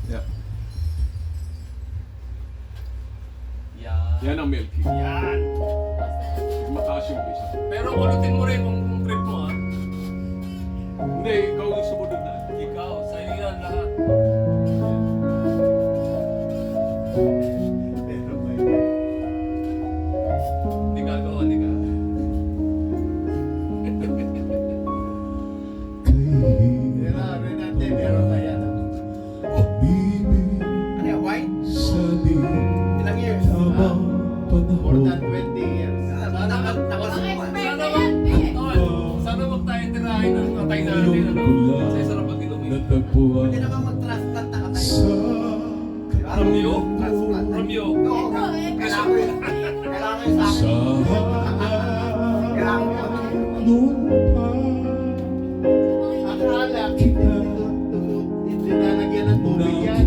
Yeah. Yan. Yan ang milky. Yan. Mataas yung bisa. Pero ulitin mo rin kung trip mo ha. Hindi, ikaw yung sumunod na. Ikaw, sa'yo yan lahat. Hindi gagawa, hindi ka. Ano yan, white? Ilang years? More than 20 years. Sana wag tayo tirahin ng tatay natin. Ano? Kasi sarap mag-inom eh. Pwede naman mag-transplant na katay. From you? Transplant. From you? Oo, kailangan yun. Kailangan yun sa akin. Kailangan yun. Akala, hindi nalagyan ng tubig yan.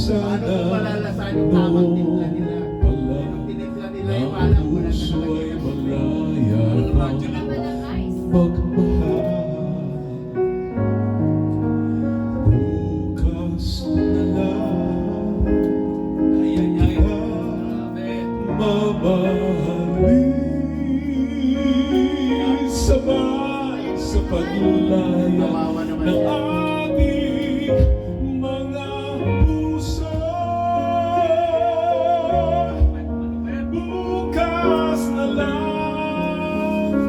Paano kung malalasan yung tamang timpla nila? Yung tinimpla nila yung alam ko na Ano naman yun lang? Ay, ay, ay. Grabe. Sabay sa paglaya Kawawa naman ng yan. ating mga puso. Bukas na lang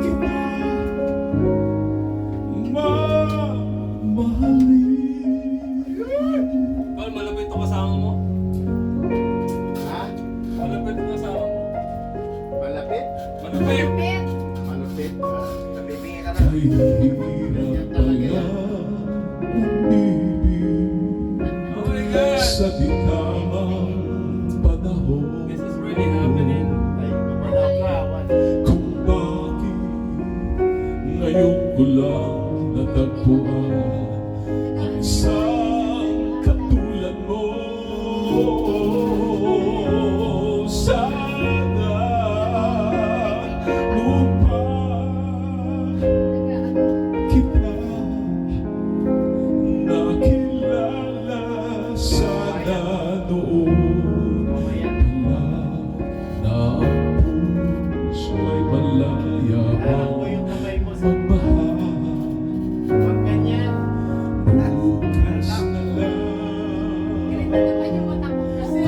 kita mamahalin. Paul, malapit ang kasama mo? Ha? Malapit ang kasama mo? Malapit? Malapit! Malapit? Nabibigyan ka na. Ay hirap pala umibig Oh my God! sa di tamang panahon. This is really happening. Ay, kapalakawan. Kung bakit ngayon ko lang natagpuan ang isang katulad mo. Sana lupa kita nakilala, sana noon pala na ang puso ay malaya Alam ko yung kamay mo sa magmahal. Huwag ganyan. Bukas na lang Kasi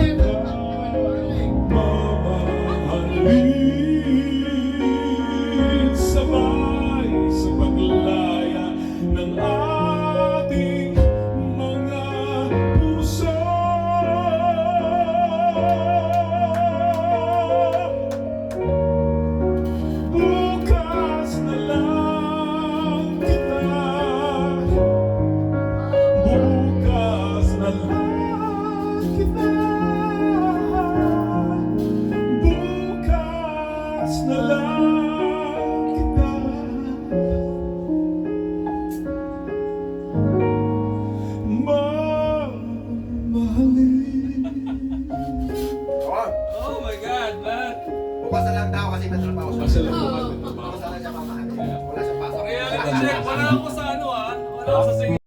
mamahalin sabay sa paglaya ng ating mga puso. Bukas na lang kita, bukas na lang kita, bukas na lang kita mamahalin. Oh, Oh my God, man! bukas na lang daw kasi may trabaho sa Masalamat.